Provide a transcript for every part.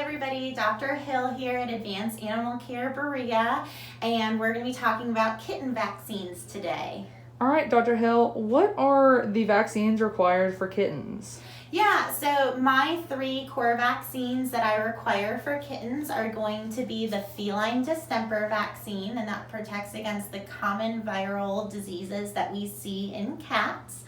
everybody, Dr. Hill here at Advanced Animal Care Berea, and we're going to be talking about kitten vaccines today. All right, Dr. Hill, what are the vaccines required for kittens? Yeah, so my 3 core vaccines that I require for kittens are going to be the feline distemper vaccine, and that protects against the common viral diseases that we see in cats,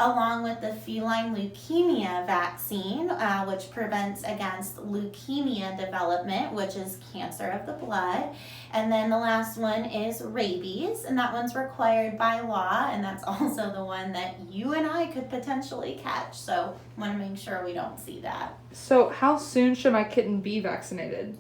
along with the feline leukemia vaccine, which prevents against leukemia development, which is cancer of the blood. And then the last one is rabies, and that one's required by law, and that's also the one that you and I could potentially catch. So want to make sure we don't see that. So how soon should my kitten be vaccinated?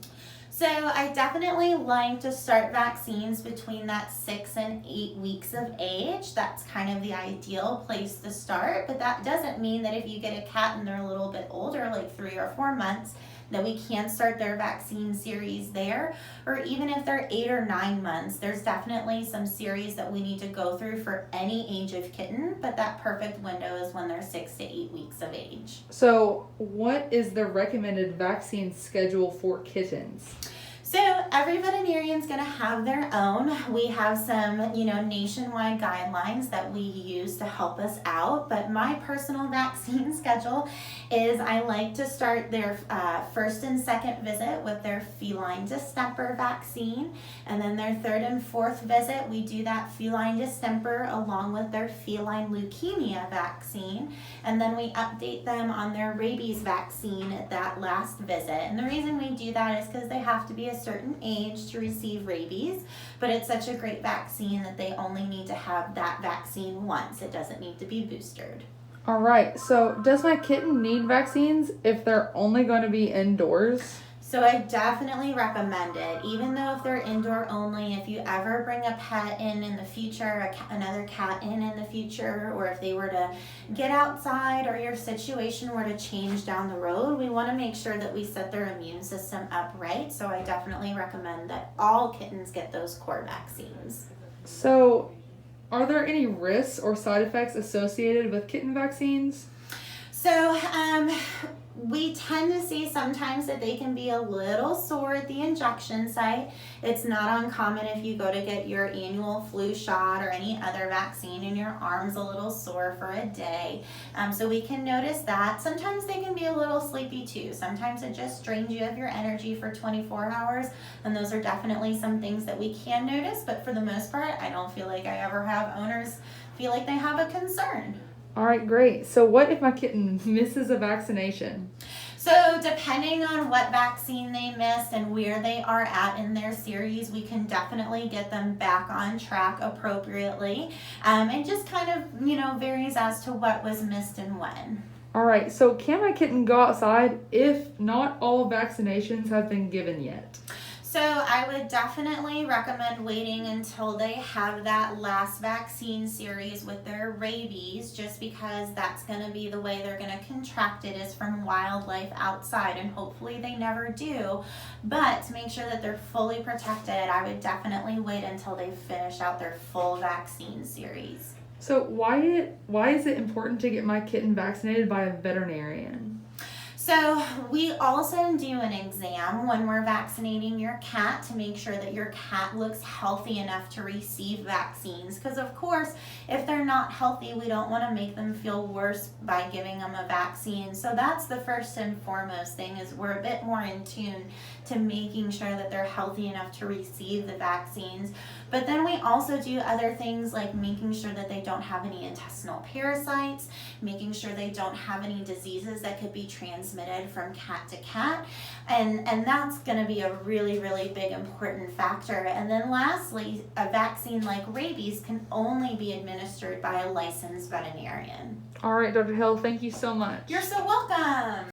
So I definitely like to start vaccines between that 6 and 8 weeks of age. That's kind of the ideal place to start, but that doesn't mean that if you get a cat and they're a little bit older, like 3 or 4 months, that we can't start their vaccine series there. Or even if they're 8 or 9 months, there's definitely some series that we need to go through for any age of kitten, but that perfect window is when they're 6 to 8 weeks of age. So what is the recommended vaccine schedule for kittens? So every veterinarian is going to have their own. We have some, nationwide guidelines that we use to help us out. But my personal vaccine schedule is I like to start their first and second visit with their feline distemper vaccine. And then their third and fourth visit, we do that feline distemper along with their feline leukemia vaccine. And then we update them on their rabies vaccine at that last visit. And the reason we do that is because they have to be a certain age to receive rabies, but it's such a great vaccine that they only need to have that vaccine once. It doesn't need to be boosted. All right, so does my kitten need vaccines if they're only going to be indoors? So I definitely recommend it, even though if they're indoor only. If you ever bring a pet in the future, another cat in the future, or if they were to get outside or your situation were to change down the road, we want to make sure that we set their immune system up right. So I definitely recommend that all kittens get those core vaccines. So are there any risks or side effects associated with kitten vaccines? So we tend to see sometimes that they can be a little sore at the injection site. It's not uncommon if you go to get your annual flu shot or any other vaccine and your arm's a little sore for a day. So we can notice that. Sometimes they can be a little sleepy too. Sometimes it just drains you of your energy for 24 hours, and those are definitely some things that we can notice, but for the most part, I don't feel like I ever have owners feel like they have a concern. All right, great. So what if my kitten misses a vaccination? So depending on what vaccine they missed and where they are at in their series, we can definitely get them back on track appropriately. It just kind of, varies as to what was missed and when. All right, so can my kitten go outside if not all vaccinations have been given yet? So I would definitely recommend waiting until they have that last vaccine series with their rabies, just because that's going to be the way they're going to contract it is from wildlife outside, and hopefully they never do. But to make sure that they're fully protected, I would definitely wait until they finish out their full vaccine series. So why is it important to get my kitten vaccinated by a veterinarian? So we also do an exam when we're vaccinating your cat to make sure that your cat looks healthy enough to receive vaccines. Because of course, if they're not healthy, we don't want to make them feel worse by giving them a vaccine. So that's the first and foremost thing, is we're a bit more in tune to making sure that they're healthy enough to receive the vaccines. But then we also do other things like making sure that they don't have any intestinal parasites, making sure they don't have any diseases that could be transmitted from cat to cat. And that's going to be a really, really big important factor. And then lastly, a vaccine like rabies can only be administered by a licensed veterinarian. All right, Dr. Hill, thank you so much. You're so welcome.